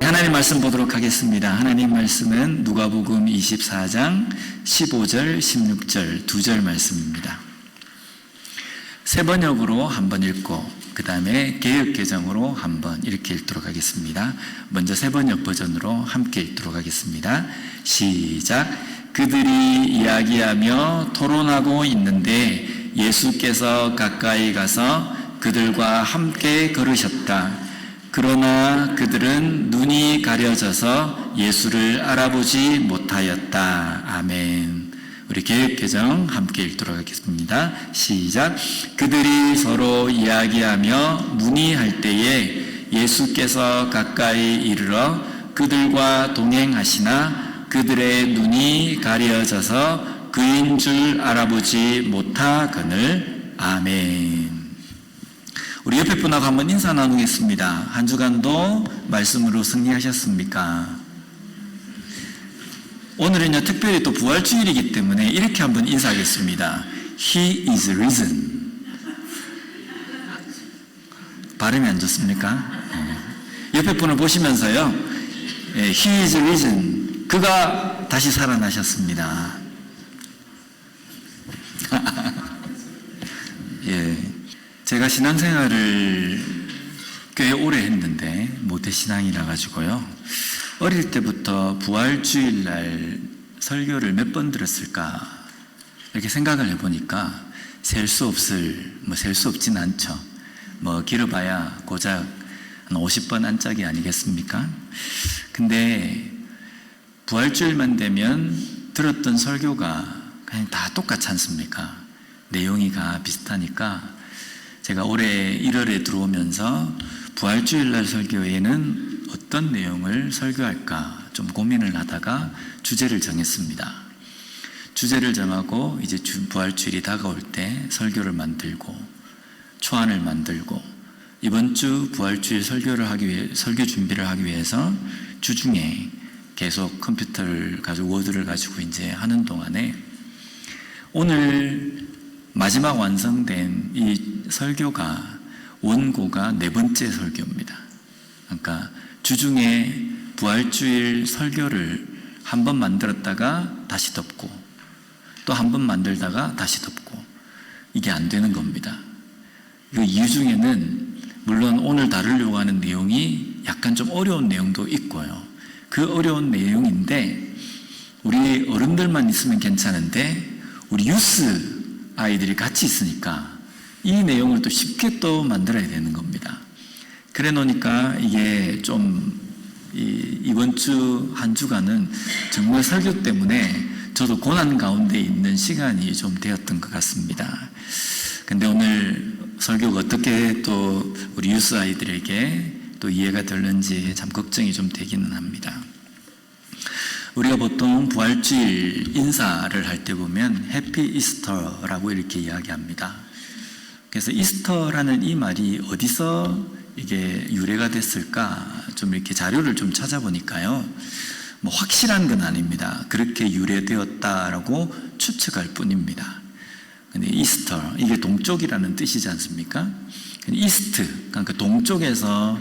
하나님 말씀 보도록 하겠습니다. 하나님 말씀은 누가복음 24장 15절, 16절 두 절 말씀입니다. 세 번역으로 한번 읽고 그 다음에 개역개정으로 한번 이렇게 읽도록 하겠습니다. 먼저 세 번역 버전으로 함께 읽도록 하겠습니다. 시작. 그들이 이야기하며 토론하고 있는데 예수께서 가까이 가서 그들과 함께 걸으셨다. 그러나 그들은 눈이 가려져서 예수를 알아보지 못하였다. 아멘. 우리 개역개정 함께 읽도록 하겠습니다. 시작. 그들이 서로 이야기하며 문의할 때에 예수께서 가까이 이르러 그들과 동행하시나 그들의 눈이 가려져서 그인 줄 알아보지 못하거늘. 아멘. 우리 옆에 분하고 한번 인사 나누겠습니다. 한 주간도 말씀으로 승리하셨습니까? 오늘은요, 특별히 또 부활주일이기 때문에 이렇게 한번 인사하겠습니다. He is risen. 발음이 안 좋습니까? 옆에 분을 보시면서요, He is risen. 그가 다시 살아나셨습니다. 예. 제가 신앙생활을 꽤 오래 했는데 모태신앙이라 가지고요, 어릴 때부터 부활주일날 설교를 몇 번 들었을까 이렇게 생각을 해보니까 셀 수 없진 않죠. 길어봐야 고작 한 50번 안짝이 아니겠습니까? 근데 부활주일만 되면 들었던 설교가 그냥 다 똑같지 않습니까? 내용이 다 비슷하니까 제가 올해 1월에 들어오면서 부활주일날 설교에는 어떤 내용을 설교할까 좀 고민을 하다가 주제를 정했습니다. 주제를 정하고 이제 부활주일이 다가올 때 설교를 만들고 초안을 만들고 이번 주 부활주일 설교 준비를 하기 위해서 주중에 계속 컴퓨터를 가지고 워드를 가지고 이제 하는 동안에 오늘 마지막 완성된 이 설교가 원고가 4번째 설교입니다. 그러니까 주중에 부활주일 설교를 한 번 만들었다가 다시 덮고 또 한 번 만들다가 다시 덮고 이게 안 되는 겁니다. 그 이유 중에는 물론 오늘 다루려고 하는 내용이 약간 좀 어려운 내용도 있고요. 그 어려운 내용인데 우리 어른들만 있으면 괜찮은데 우리 유스 아이들이 같이 있으니까 이 내용을 또 쉽게 또 만들어야 되는 겁니다. 그래 놓으니까 이게 좀 이번 주 한 주간은 정말 설교 때문에 저도 고난 가운데 있는 시간이 좀 되었던 것 같습니다. 근데 오늘 설교가 어떻게 또 우리 유스 아이들에게 또 이해가 되는지 참 걱정이 좀 되기는 합니다. 우리가 보통 부활주일 인사를 할 때 보면 해피 이스터라고 이렇게 이야기합니다. 그래서 이스터라는 이 말이 어디서 이게 유래가 됐을까 좀 이렇게 자료를 좀 찾아보니까요, 확실한 건 아닙니다. 그렇게 유래되었다라고 추측할 뿐입니다. 근데 이스터, 이게 동쪽이라는 뜻이지 않습니까? 이스트, 그러니까 동쪽에서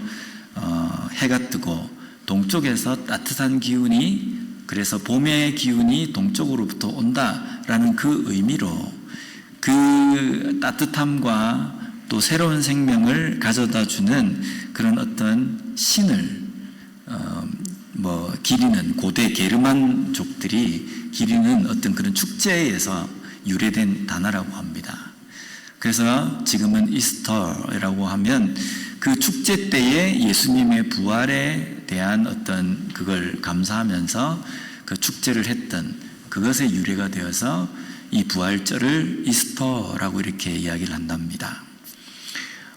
해가 뜨고 동쪽에서 따뜻한 기운이, 그래서 봄의 기운이 동쪽으로부터 온다라는 그 의미로 그 따뜻함과 또 새로운 생명을 가져다 주는 그런 어떤 신을 기리는 고대 게르만족들이 기리는 어떤 그런 축제에서 유래된 단어라고 합니다. 그래서 지금은 이스터라고 하면 그 축제 때에 예수님의 부활에 대한 어떤 그걸 감사하면서 그 축제를 했던 그것의 유래가 되어서 이 부활절을 이스터라고 이렇게 이야기를 한답니다.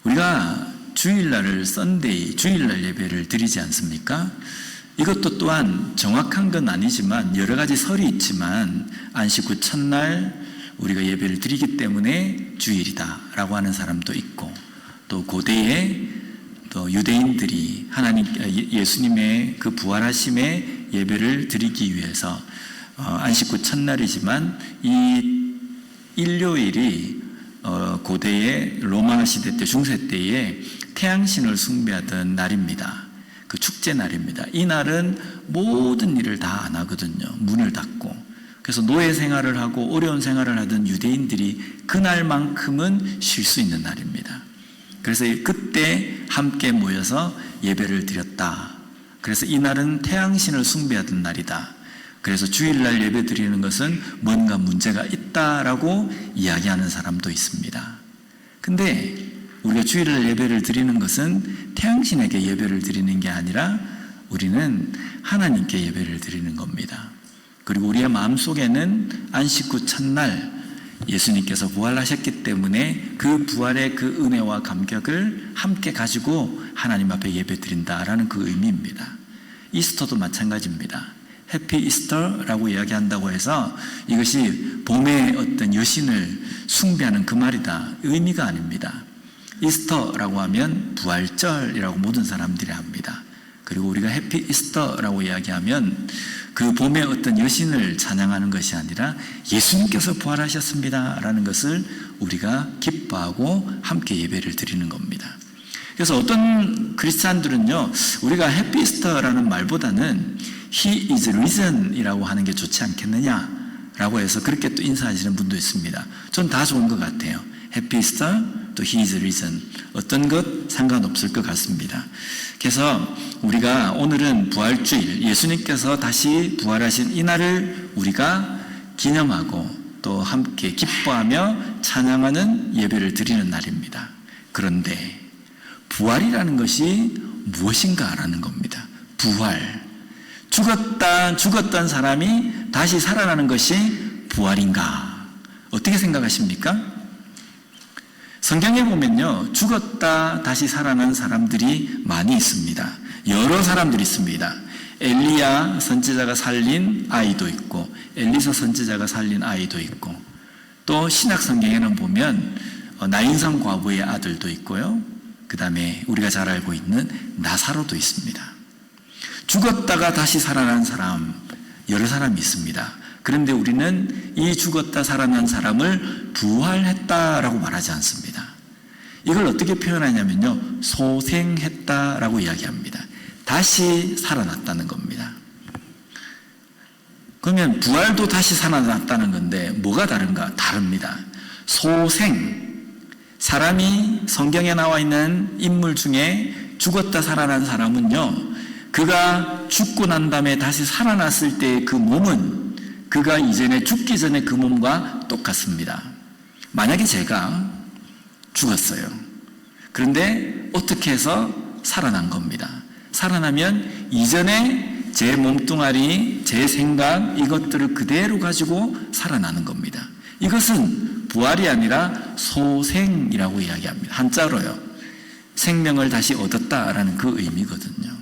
우리가 주일날을 썬데이, 주일날 예배를 드리지 않습니까? 이것도 또한 정확한 건 아니지만 여러 가지 설이 있지만 안식 후 첫날 우리가 예배를 드리기 때문에 주일이다라고 하는 사람도 있고, 또 고대에 또 유대인들이 예수님의 그 부활하심의 예배를 드리기 위해서 안식 후 첫날이지만 이 일요일이 고대의 로마 시대 때 중세 때에 태양신을 숭배하던 날입니다. 그 그 축제 날입니다. 이 날은 모든 일을 다 안 하거든요. 문을 닫고. 그래서 노예 생활을 하고 어려운 생활을 하던 유대인들이 그날만큼은 쉴 수 있는 날입니다. 그래서 그때 함께 모여서 예배를 드렸다. 그래서 이 날은 태양신을 숭배하던 날이다. 그래서 주일날 예배 드리는 것은 뭔가 문제가 있다라고 이야기하는 사람도 있습니다. 근데 우리가 주일날 예배를 드리는 것은 태양신에게 예배를 드리는 게 아니라 우리는 하나님께 예배를 드리는 겁니다. 그리고 우리의 마음속에는 안식 후 첫날 예수님께서 부활하셨기 때문에 그 부활의 그 은혜와 감격을 함께 가지고 하나님 앞에 예배 드린다라는 그 의미입니다. 이스터도 마찬가지입니다. 해피 이스터라고 이야기한다고 해서 이것이 봄의 어떤 여신을 숭배하는 그 말이다. 의미가 아닙니다. 이스터라고 하면 부활절이라고 모든 사람들이 합니다. 그리고 우리가 해피 이스터라고 이야기하면 그 봄의 어떤 여신을 찬양하는 것이 아니라 예수님께서 부활하셨습니다 라는 것을 우리가 기뻐하고 함께 예배를 드리는 겁니다. 그래서 어떤 크리스찬들은요, 우리가 해피 이스터라는 말보다는 He is risen 이라고 하는 게 좋지 않겠느냐 라고 해서 그렇게 또 인사하시는 분도 있습니다. 전 다 좋은 것 같아요. 해피 이스터, 또 He is risen. 어떤 것 상관없을 것 같습니다. 그래서 우리가 오늘은 부활주일, 예수님께서 다시 부활하신 이 날을 우리가 기념하고 또 함께 기뻐하며 찬양하는 예배를 드리는 날입니다. 그런데 부활이라는 것이 무엇인가라는 겁니다. 부활. 죽었던 사람이 다시 살아나는 것이 부활인가? 어떻게 생각하십니까? 성경에 보면요, 죽었다 다시 살아난 사람들이 많이 있습니다. 여러 사람들이 있습니다. 엘리야 선지자가 살린 아이도 있고, 엘리사 선지자가 살린 아이도 있고, 또 신약 성경에는 보면 나인성 과부의 아들도 있고요. 그 다음에 우리가 잘 알고 있는 나사로도 있습니다. 죽었다가 다시 살아난 사람, 여러 사람이 있습니다. 그런데 우리는 이 죽었다 살아난 사람을 부활했다라고 말하지 않습니다. 이걸 어떻게 표현하냐면요, 소생했다라고 이야기합니다. 다시 살아났다는 겁니다. 그러면 부활도 다시 살아났다는 건데 뭐가 다른가? 다릅니다. 소생, 사람이 성경에 나와 있는 인물 중에 죽었다 살아난 사람은요, 그가 죽고 난 다음에 다시 살아났을 때의 그 몸은 그가 이전에 죽기 전에 그 몸과 똑같습니다. 만약에 제가 죽었어요. 그런데 어떻게 해서 살아난 겁니다. 살아나면 이전에 제 몸뚱아리, 제 생각, 이것들을 그대로 가지고 살아나는 겁니다. 이것은 부활이 아니라 소생이라고 이야기합니다. 한자로요. 생명을 다시 얻었다라는 그 의미거든요.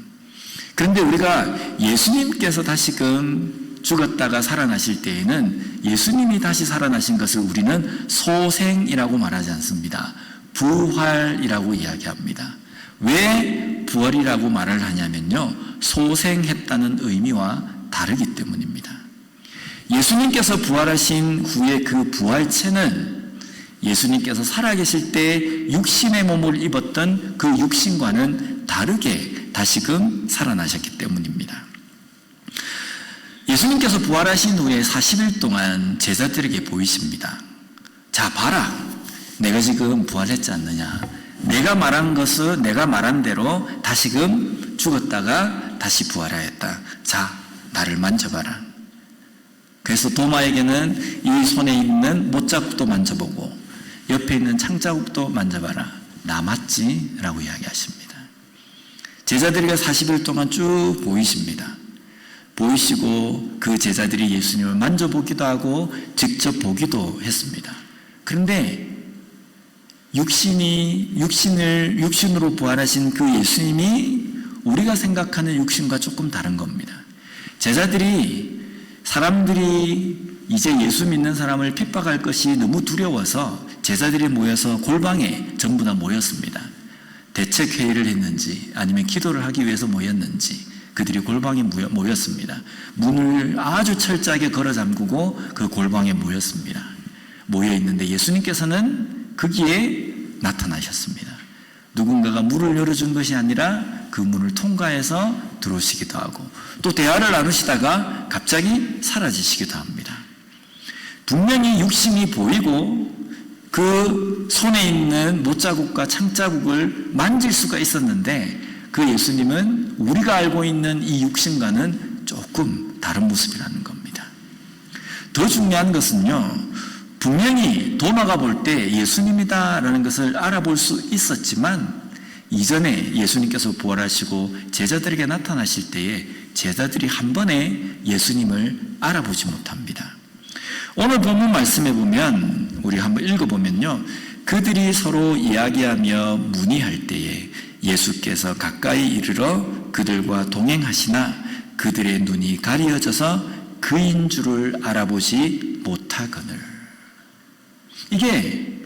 그런데 우리가 예수님께서 다시금 죽었다가 살아나실 때에는 예수님이 다시 살아나신 것을 우리는 소생이라고 말하지 않습니다. 부활이라고 이야기합니다. 왜 부활이라고 말을 하냐면요, 소생했다는 의미와 다르기 때문입니다. 예수님께서 부활하신 후에 그 부활체는 예수님께서 살아계실 때 육신의 몸을 입었던 그 육신과는 다르게 다시금 살아나셨기 때문입니다. 예수님께서 부활하신 후에 40일 동안 제자들에게 보이십니다. 자, 봐라. 내가 지금 부활했지 않느냐. 내가 말한 것을 내가 말한 대로 다시금 죽었다가 다시 부활하였다. 자, 나를 만져봐라. 그래서 도마에게는 이 손에 있는 못자국도 만져보고 옆에 있는 창자국도 만져봐라. 나 맞지? 라고 이야기하십니다. 제자들이 40일 동안 쭉 보이십니다. 보이시고 그 제자들이 예수님을 만져보기도 하고 직접 보기도 했습니다. 그런데 육신으로 부활하신 그 예수님이 우리가 생각하는 육신과 조금 다른 겁니다. 사람들이 이제 예수 믿는 사람을 핍박할 것이 너무 두려워서 제자들이 모여서 골방에 전부 다 모였습니다. 대책회의를 했는지 아니면 기도를 하기 위해서 모였는지 그들이 골방에 모였습니다. 문을 아주 철저하게 걸어 잠그고 그 골방에 모였습니다. 모여있는데 예수님께서는 거기에 나타나셨습니다. 누군가가 문을 열어준 것이 아니라 그 문을 통과해서 들어오시기도 하고 또 대화를 나누시다가 갑자기 사라지시기도 합니다. 분명히 육신이 보이고 그 손에 있는 못자국과 창자국을 만질 수가 있었는데 그 예수님은 우리가 알고 있는 이 육신과는 조금 다른 모습이라는 겁니다. 더 중요한 것은요, 분명히 도마가 볼 때 예수님이다라는 것을 알아볼 수 있었지만 이전에 예수님께서 부활하시고 제자들에게 나타나실 때에 제자들이 한 번에 예수님을 알아보지 못합니다. 오늘 본문 말씀에 보면 우리 한번 읽어보면요, 그들이 서로 이야기하며 문의할 때에 예수께서 가까이 이르러 그들과 동행하시나 그들의 눈이 가리어져서 그인 줄을 알아보지 못하거늘. 이게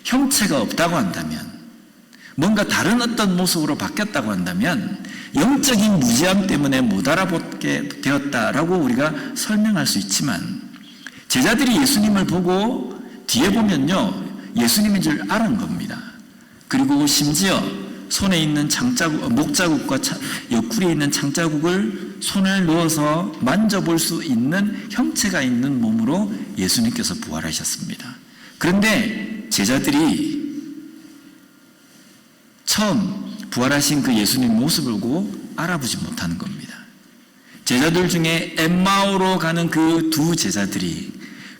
형체가 없다고 한다면, 뭔가 다른 어떤 모습으로 바뀌었다고 한다면 영적인 무지함 때문에 못 알아보게 되었다라고 우리가 설명할 수 있지만 제자들이 예수님을 보고 뒤에 보면요, 예수님인 줄 아는 겁니다. 그리고 심지어 손에 있는 창자국, 목자국과 옆구리에 있는 창자국을 손을 넣어서 만져볼 수 있는 형체가 있는 몸으로 예수님께서 부활하셨습니다. 그런데 제자들이 처음 부활하신 그 예수님 모습을 보고 알아보지 못하는 겁니다. 제자들 중에 엠마오로 가는 그 두 제자들이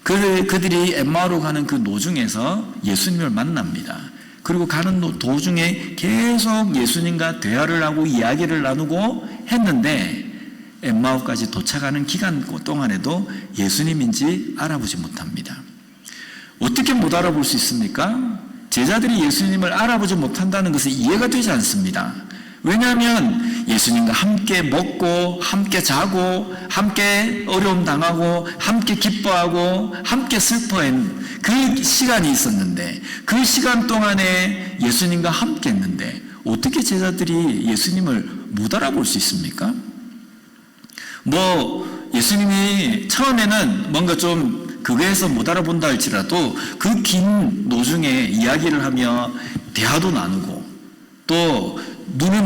그들이 엠마오로 가는 그 노중에서 예수님을 만납니다. 그리고 가는 도중에 계속 예수님과 대화를 하고 이야기를 나누고 했는데 엠마오까지 도착하는 기간 동안에도 예수님인지 알아보지 못합니다. 어떻게 못 알아볼 수 있습니까? 제자들이 예수님을 알아보지 못한다는 것은 이해가 되지 않습니다. 왜냐하면 예수님과 함께 먹고 함께 자고 함께 어려움 당하고 함께 기뻐하고 함께 슬퍼한 그 시간이 있었는데 그 시간 동안에 예수님과 함께 했는데 어떻게 제자들이 예수님을 못 알아볼 수 있습니까? 예수님이 처음에는 뭔가 좀 그거에서 못 알아본다 할지라도 그 긴 노중에 이야기를 하며 대화도 나누고 또 눈을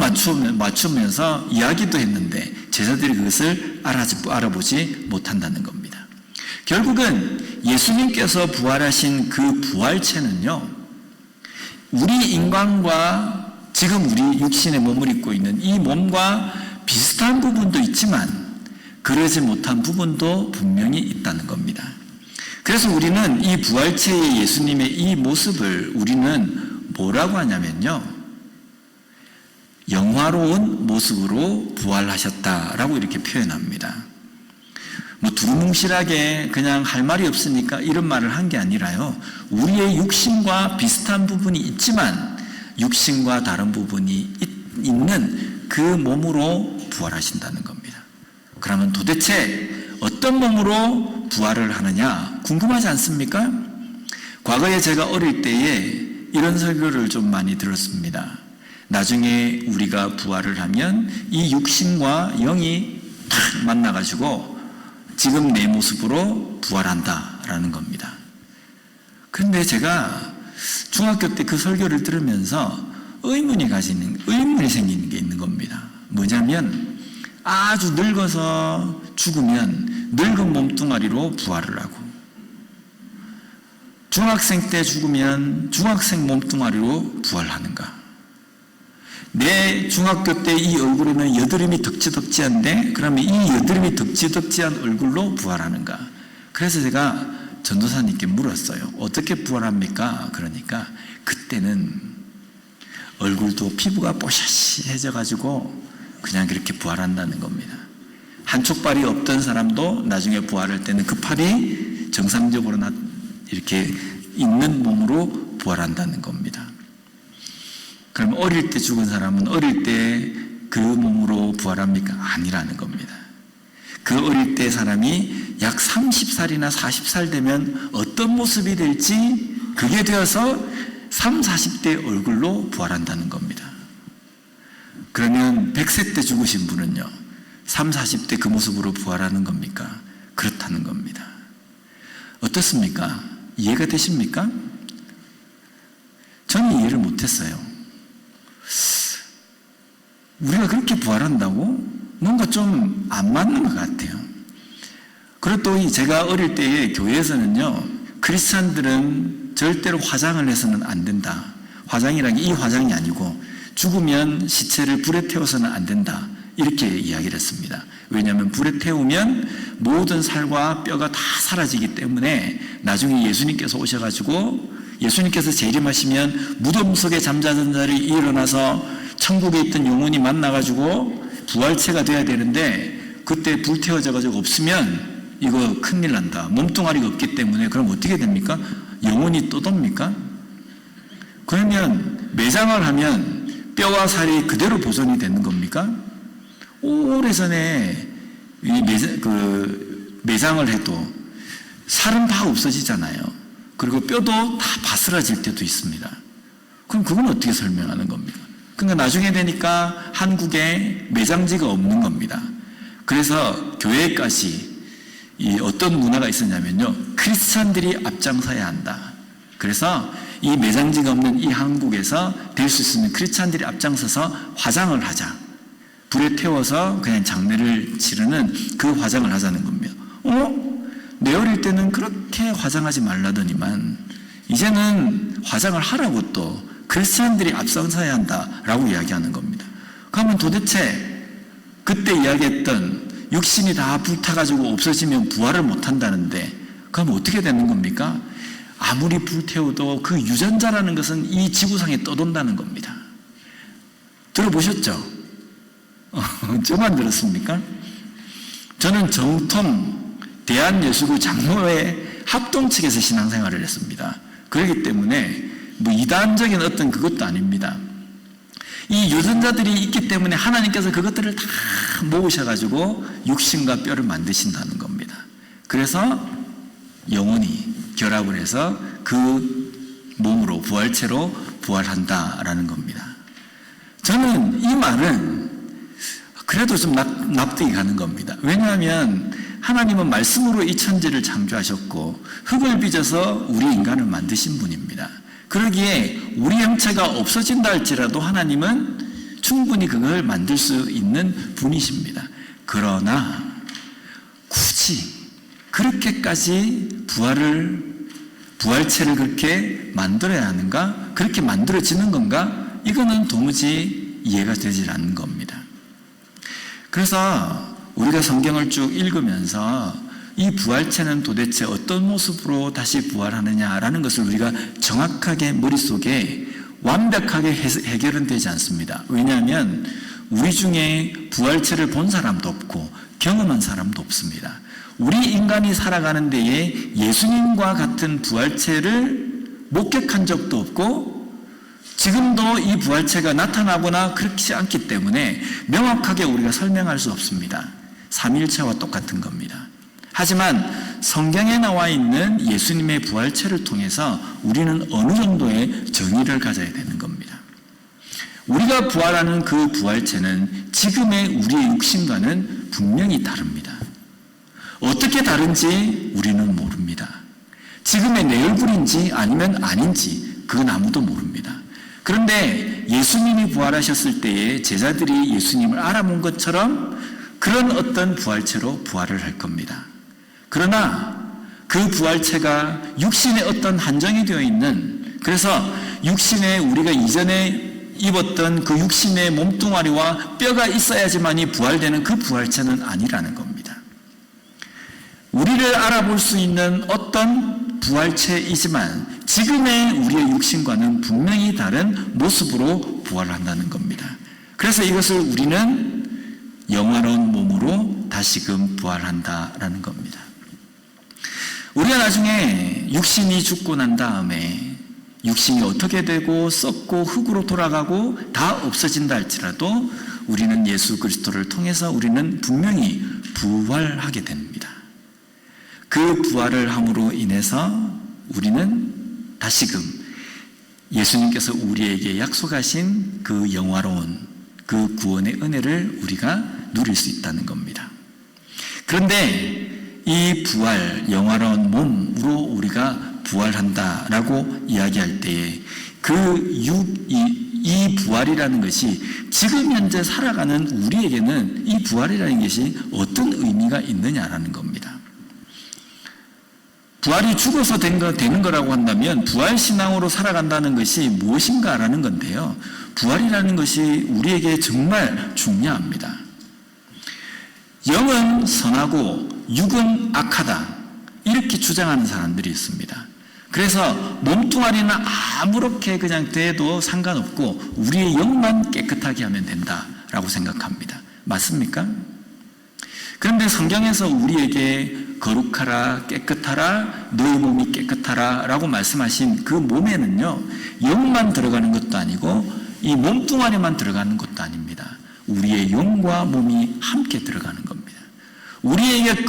맞추면서 이야기도 했는데 제자들이 그것을 알아보지 못한다는 겁니다. 결국은 예수님께서 부활하신 그 부활체는요, 우리 인간과 지금 우리 육신의 몸을 입고 있는 이 몸과 비슷한 부분도 있지만 그러지 못한 부분도 분명히 있다는 겁니다. 그래서 우리는 이 부활체의 예수님의 이 모습을 우리는 뭐라고 하냐면요, 영화로운 모습으로 부활하셨다라고 이렇게 표현합니다. 두루뭉실하게 그냥 할 말이 없으니까 이런 말을 한 게 아니라요, 우리의 육신과 비슷한 부분이 있지만 육신과 다른 부분이 있는 그 몸으로 부활하신다는 겁니다. 그러면 도대체 어떤 몸으로 부활을 하느냐 궁금하지 않습니까? 과거에 제가 어릴 때에 이런 설교를 좀 많이 들었습니다. 나중에 우리가 부활을 하면 이 육신과 영이 탁 만나가지고 지금 내 모습으로 부활한다라는 겁니다. 그런데 제가 중학교 때 그 설교를 들으면서 의문이 생기는 게 있는 겁니다. 뭐냐면 아주 늙어서 죽으면 늙은 몸뚱아리로 부활을 하고 중학생 때 죽으면 중학생 몸뚱아리로 부활하는가? 내 중학교 때 이 얼굴에는 여드름이 덕지덕지한데 그러면 이 여드름이 덕지덕지한 얼굴로 부활하는가? 그래서 제가 전도사님께 물었어요. 어떻게 부활합니까? 그러니까 그때는 얼굴도 피부가 뽀샤시해져 가지고 그냥 그렇게 부활한다는 겁니다. 한쪽 발이 없던 사람도 나중에 부활할 때는 그 팔이 정상적으로 이렇게 있는 몸으로 부활한다는 겁니다. 그럼 어릴 때 죽은 사람은 어릴 때 그 몸으로 부활합니까? 아니라는 겁니다. 그 어릴 때 사람이 약 30살이나 40살 되면 어떤 모습이 될지 그게 되어서 30, 40대 얼굴로 부활한다는 겁니다. 그러면 100세 때 죽으신 분은요, 30, 40대 그 모습으로 부활하는 겁니까? 그렇다는 겁니다. 어떻습니까? 이해가 되십니까? 저는 이해를 못했어요. 우리가 그렇게 부활한다고? 뭔가 좀 안 맞는 것 같아요. 그리고 또 제가 어릴 때에 교회에서는요, 크리스찬들은 절대로 화장을 해서는 안 된다. 화장이라는 게 이 화장이 아니고 죽으면 시체를 불에 태워서는 안 된다. 이렇게 이야기를 했습니다. 왜냐하면 불에 태우면 모든 살과 뼈가 다 사라지기 때문에 나중에 예수님께서 오셔가지고 예수님께서 재림하시면 무덤 속에 잠자던 자를 일어나서 천국에 있던 영혼이 만나가지고 부활체가 돼야 되는데 그때 불태워져가지고 없으면 이거 큰일 난다. 몸뚱아리가 없기 때문에 그럼 어떻게 됩니까? 영혼이 떠돕니까? 그러면 매장을 하면 뼈와 살이 그대로 보존이 되는 겁니까? 오래전에 매장을 해도 살은 다 없어지잖아요. 그리고 뼈도 다 바스라질 때도 있습니다. 그럼 그건 어떻게 설명하는 겁니까? 그러니까 나중에 되니까 한국에 매장지가 없는 겁니다. 그래서 교회까지 어떤 문화가 있었냐면요, 크리스찬들이 앞장서야 한다. 그래서 이 매장지가 없는 이 한국에서 될 수 있으면 크리스찬들이 앞장서서 화장을 하자. 불에 태워서 그냥 장례를 치르는 그 화장을 하자는 겁니다. 내 어릴 때는 그렇게 화장하지 말라더니만 이제는 화장을 하라고 또 크리스찬들이 앞장서야 한다라고 이야기하는 겁니다. 그러면 도대체 그때 이야기했던 육신이 다 불타가지고 없어지면 부활을 못한다는데 그럼 어떻게 되는 겁니까? 아무리 불태워도 그 유전자라는 것은 이 지구상에 떠돈다는 겁니다. 들어보셨죠? 저만 들었습니까? 저는 정통 대한예수구 장로회 합동 측에서 신앙생활을 했습니다. 그렇기 때문에 뭐 이단적인 어떤 그것도 아닙니다. 이 유전자들이 있기 때문에 하나님께서 그것들을 다 모으셔가지고 육신과 뼈를 만드신다는 겁니다. 그래서 영혼이 결합을 해서 그 몸으로 부활체로 부활한다라는 겁니다. 저는 이 말은 그래도 좀 납득이 가는 겁니다. 왜냐하면 하나님은 말씀으로 이 천지를 창조하셨고 흙을 빚어서 우리 인간을 만드신 분입니다. 그러기에 우리 형체가 없어진다 할지라도 하나님은 충분히 그걸 만들 수 있는 분이십니다. 그러나 굳이 그렇게까지 부활체를 그렇게 만들어야 하는가? 그렇게 만들어지는 건가? 이거는 도무지 이해가 되질 않는 겁니다. 그래서 우리가 성경을 쭉 읽으면서 이 부활체는 도대체 어떤 모습으로 다시 부활하느냐라는 것을 우리가 정확하게 머릿속에 완벽하게 해결은 되지 않습니다. 왜냐하면 우리 중에 부활체를 본 사람도 없고 경험한 사람도 없습니다. 우리 인간이 살아가는 데에 예수님과 같은 부활체를 목격한 적도 없고 지금도 이 부활체가 나타나거나 그렇지 않기 때문에 명확하게 우리가 설명할 수 없습니다. 삼위일체와 똑같은 겁니다. 하지만 성경에 나와 있는 예수님의 부활체를 통해서 우리는 어느 정도의 정의를 가져야 되는 겁니다. 우리가 부활하는 그 부활체는 지금의 우리의 육신과는 분명히 다릅니다. 어떻게 다른지 우리는 모릅니다. 지금의 내 얼굴인지 아니면 아닌지 그건 아무도 모릅니다. 그런데 예수님이 부활하셨을 때에 제자들이 예수님을 알아본 것처럼 그런 어떤 부활체로 부활을 할 겁니다. 그러나 그 부활체가 육신에 어떤 한정이 되어 있는, 그래서 육신에 우리가 이전에 입었던 그 육신의 몸뚱아리와 뼈가 있어야지만이 부활되는 그 부활체는 아니라는 겁니다. 우리를 알아볼 수 있는 어떤 부활체이지만 지금의 우리의 육신과는 분명히 다른 모습으로 부활한다는 겁니다. 그래서 이것을 우리는 영화로운 몸으로 다시금 부활한다라는 겁니다. 우리가 나중에 육신이 죽고 난 다음에 육신이 어떻게 되고 썩고 흙으로 돌아가고 다 없어진다 할지라도 우리는 예수 그리스도를 통해서 우리는 분명히 부활하게 됩니다. 그 부활을 함으로 인해서 우리는 다시금 예수님께서 우리에게 약속하신 그 영화로운 그 구원의 은혜를 우리가 누릴 수 있다는 겁니다. 그런데 이 부활, 영화로운 몸으로 우리가 부활한다라고 이야기할 때에 그 이 부활이라는 것이 지금 현재 살아가는 우리에게는 이 부활이라는 것이 어떤 의미가 있느냐라는 겁니다. 부활이 죽어서 되는 거라고 한다면 부활신앙으로 살아간다는 것이 무엇인가라는 건데요. 부활이라는 것이 우리에게 정말 중요합니다. 영은 선하고 육은 악하다, 이렇게 주장하는 사람들이 있습니다. 그래서 몸뚱아리는 아무렇게 그냥 돼도 상관없고 우리의 영만 깨끗하게 하면 된다라고 생각합니다. 맞습니까? 그런데 성경에서 우리에게 거룩하라, 깨끗하라, 너희 몸이 깨끗하라 라고 말씀하신 그 몸에는요, 영만 들어가는 것도 아니고 이 몸뚱아리만 들어가는 것도 아닙니다. 우리의 영과 몸이 함께 들어가는 겁니다. 우리에게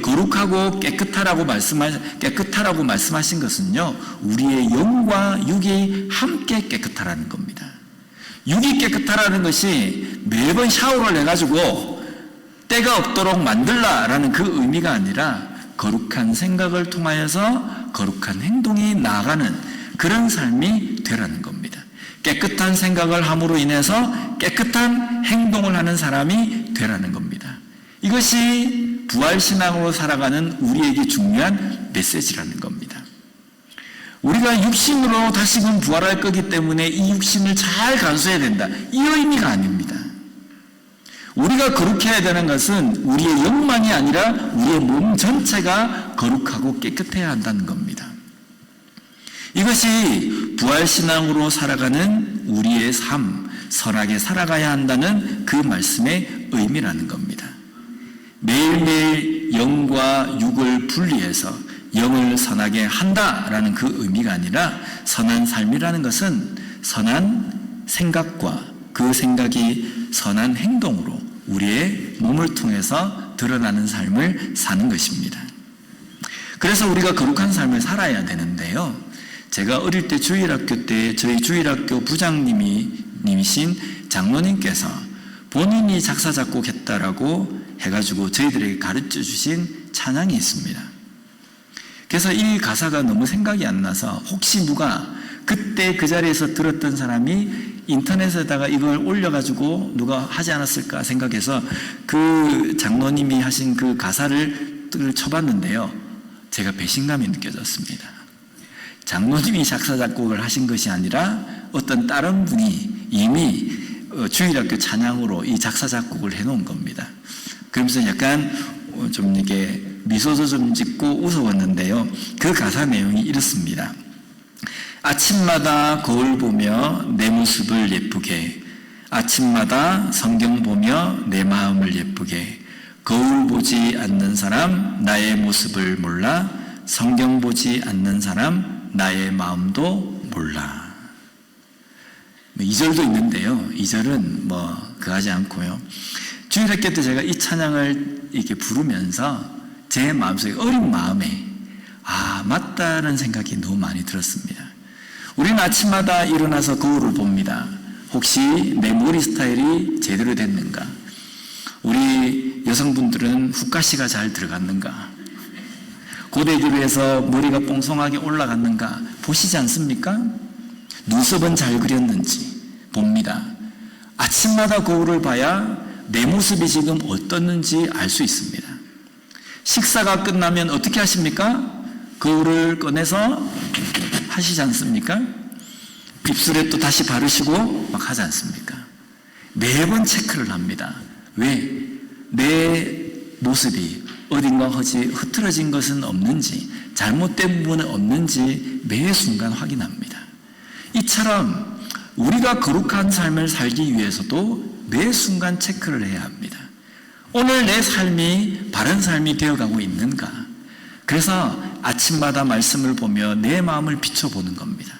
거룩하고 깨끗하라고 말씀하신 것은요, 우리의 영과 육이 함께 깨끗하라는 겁니다. 육이 깨끗하라는 것이 매번 샤워를 해가지고 때가 없도록 만들라라는 그 의미가 아니라 거룩한 생각을 통하여서 거룩한 행동이 나아가는 그런 삶이 되라는 겁니다. 깨끗한 생각을 함으로 인해서 깨끗한 행동을 하는 사람이 되라는 겁니다. 이것이 부활신앙으로 살아가는 우리에게 중요한 메시지라는 겁니다. 우리가 육신으로 다시금 부활할 거기 때문에 이 육신을 잘 간수해야 된다, 이 의미가 아닙니다. 우리가 거룩해야 되는 것은 우리의 영만이 아니라 우리의 몸 전체가 거룩하고 깨끗해야 한다는 겁니다. 이것이 부활신앙으로 살아가는 우리의 삶, 선하게 살아가야 한다는 그 말씀의 의미라는 겁니다. 매일매일 영과 육을 분리해서 영을 선하게 한다라는 그 의미가 아니라 선한 삶이라는 것은 선한 생각과 그 생각이 선한 행동으로 우리의 몸을 통해서 드러나는 삶을 사는 것입니다. 그래서 우리가 거룩한 삶을 살아야 되는데요. 제가 어릴 때 주일학교 때 저희 주일학교 부장님이신 장로님께서 본인이 작사 작곡했다라고 해가지고 저희들에게 가르쳐 주신 찬양이 있습니다. 그래서 이 가사가 너무 생각이 안 나서 혹시 누가 그때 그 자리에서 들었던 사람이 인터넷에다가 이걸 올려가지고 누가 하지 않았을까 생각해서 그 장로님이 하신 그 가사를 쳐봤는데요. 제가 배신감이 느껴졌습니다. 장로님이 작사 작곡을 하신 것이 아니라 어떤 다른 분이 이미 주일학교 찬양으로 이 작사 작곡을 해놓은 겁니다. 그러면서 약간 좀 이렇게 미소도 좀 짓고 웃어봤는데요. 그 가사 내용이 이렇습니다. 아침마다 거울 보며 내 모습을 예쁘게, 아침마다 성경 보며 내 마음을 예쁘게, 거울 보지 않는 사람 나의 모습을 몰라, 성경 보지 않는 사람 나의 마음도 몰라. 2절도 있는데요. 2절은 그하지 않고요. 주일학교 때 제가 이 찬양을 이렇게 부르면서 제 마음속에 어린 마음에 맞다는 생각이 너무 많이 들었습니다. 우리는 아침마다 일어나서 거울을 봅니다. 혹시 내 머리 스타일이 제대로 됐는가? 우리 여성분들은 후가시가 잘 들어갔는가? 고데기로 해서 머리가 뽕송하게 올라갔는가? 보시지 않습니까? 눈썹은 잘 그렸는지 봅니다. 아침마다 거울을 봐야 내 모습이 지금 어떻는지 알 수 있습니다. 식사가 끝나면 어떻게 하십니까? 거울을 꺼내서 하시지 않습니까? 입술에 또 다시 바르시고 막 하지 않습니까? 매번 체크를 합니다. 왜? 내 모습이 어딘가 흐트러진 것은 없는지, 잘못된 부분은 없는지 매 순간 확인합니다. 이처럼 우리가 거룩한 삶을 살기 위해서도 매 순간 체크를 해야 합니다. 오늘 내 삶이 바른 삶이 되어가고 있는가? 그래서 아침마다 말씀을 보며 내 마음을 비춰보는 겁니다.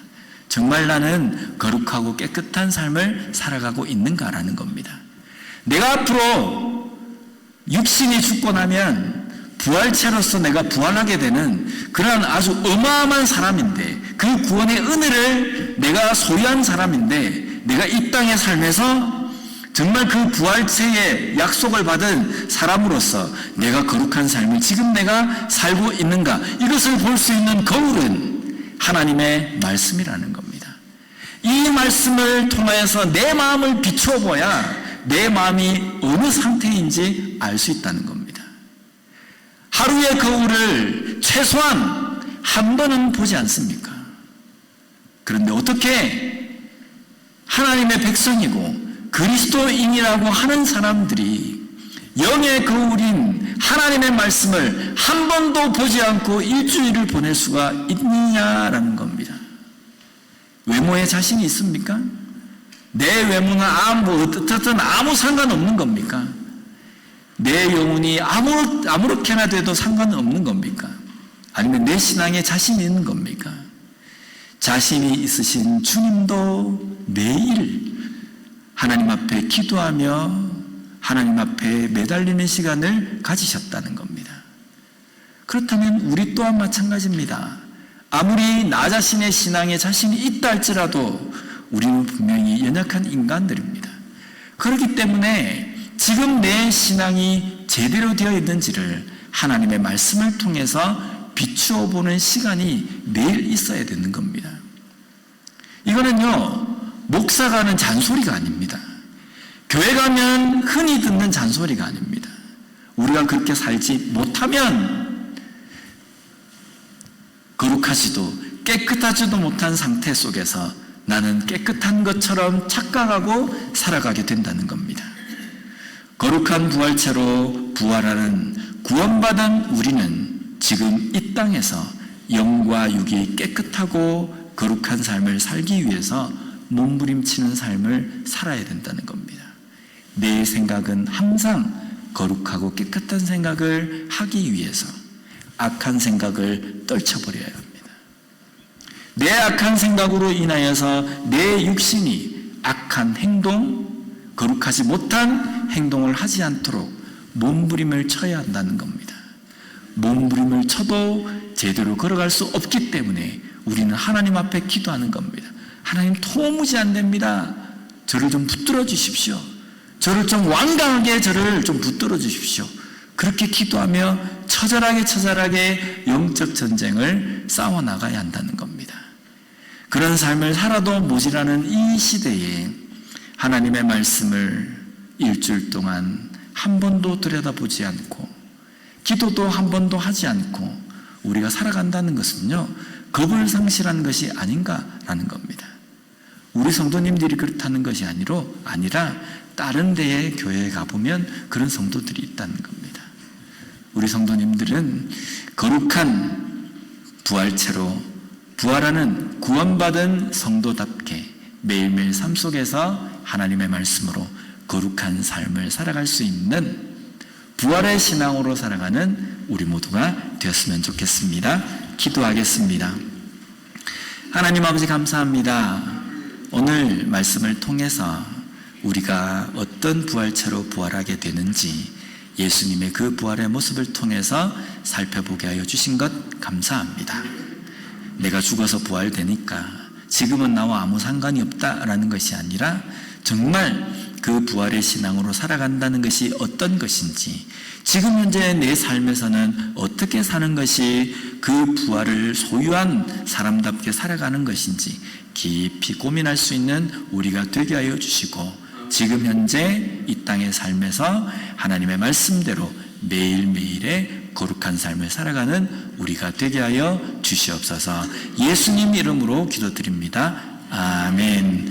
정말 나는 거룩하고 깨끗한 삶을 살아가고 있는가라는 겁니다. 내가 앞으로 육신이 죽고 나면 부활체로서 내가 부활하게 되는 그런 아주 어마어마한 사람인데, 그 구원의 은혜를 내가 소유한 사람인데, 내가 이 땅에 살면서 정말 그 부활체의 약속을 받은 사람으로서 내가 거룩한 삶을 지금 내가 살고 있는가, 이것을 볼 수 있는 거울은 하나님의 말씀이라는 겁니다. 이 말씀을 통하여서 내 마음을 비추어 보야 내 마음이 어느 상태인지 알 수 있다는 겁니다. 하루의 거울을 최소한 한 번은 보지 않습니까? 그런데 어떻게 하나님의 백성이고 그리스도인이라고 하는 사람들이 영의 거울인 하나님의 말씀을 한 번도 보지 않고 일주일을 보낼 수가 있느냐라는 겁니다. 외모에 자신이 있습니까? 내 외모는 어떻든 아무 상관없는 겁니까? 내 영혼이 아무렇게나 돼도 상관없는 겁니까? 아니면 내 신앙에 자신이 있는 겁니까? 자신이 있으신 주님도 매일 하나님 앞에 기도하며 하나님 앞에 매달리는 시간을 가지셨다는 겁니다. 그렇다면 우리 또한 마찬가지입니다. 아무리 나 자신의 신앙에 자신이 있다 할지라도 우리는 분명히 연약한 인간들입니다. 그렇기 때문에 지금 내 신앙이 제대로 되어 있는지를 하나님의 말씀을 통해서 비추어 보는 시간이 매일 있어야 되는 겁니다. 이거는요, 목사가 하는 잔소리가 아닙니다. 교회 가면 흔히 듣는 잔소리가 아닙니다. 우리가 그렇게 살지 못하면 거룩하지도 깨끗하지도 못한 상태 속에서 나는 깨끗한 것처럼 착각하고 살아가게 된다는 겁니다. 거룩한 부활체로 부활하는 구원받은 우리는 지금 이 땅에서 영과 육이 깨끗하고 거룩한 삶을 살기 위해서 몸부림치는 삶을 살아야 된다는 겁니다. 내 생각은 항상 거룩하고 깨끗한 생각을 하기 위해서 악한 생각을 떨쳐버려야 합니다. 내 악한 생각으로 인하여서 내 육신이 악한 행동, 거룩하지 못한 행동을 하지 않도록 몸부림을 쳐야 한다는 겁니다. 몸부림을 쳐도 제대로 걸어갈 수 없기 때문에 우리는 하나님 앞에 기도하는 겁니다. 하나님, 도무지 안 됩니다. 저를 좀 붙들어 주십시오. 저를 좀 완강하게 저를 좀 붙들어 주십시오. 그렇게 기도하며 처절하게 영적 전쟁을 싸워나가야 한다는 겁니다. 그런 삶을 살아도 모자라는 이 시대에 하나님의 말씀을 일주일 동안 한 번도 들여다보지 않고 기도도 한 번도 하지 않고 우리가 살아간다는 것은요, 겁을 상실하는 것이 아닌가라는 겁니다. 우리 성도님들이 그렇다는 것이 아니라 다른 데에 교회에 가보면 그런 성도들이 있다는 겁니다. 우리 성도님들은 거룩한 부활체로 부활하는 구원받은 성도답게 매일매일 삶 속에서 하나님의 말씀으로 거룩한 삶을 살아갈 수 있는 부활의 신앙으로 살아가는 우리 모두가 되었으면 좋겠습니다. 기도하겠습니다. 하나님 아버지, 감사합니다. 오늘 말씀을 통해서 우리가 어떤 부활체로 부활하게 되는지 예수님의 그 부활의 모습을 통해서 살펴보게 하여 주신 것 감사합니다. 내가 죽어서 부활되니까 지금은 나와 아무 상관이 없다라는 것이 아니라 정말 그 부활의 신앙으로 살아간다는 것이 어떤 것인지, 지금 현재 내 삶에서는 어떻게 사는 것이 그 부활을 소유한 사람답게 살아가는 것인지 깊이 고민할 수 있는 우리가 되게 하여 주시고, 지금 현재 이 땅의 삶에서 하나님의 말씀대로 매일매일의 거룩한 삶을 살아가는 우리가 되게 하여 주시옵소서. 예수님 이름으로 기도드립니다. 아멘.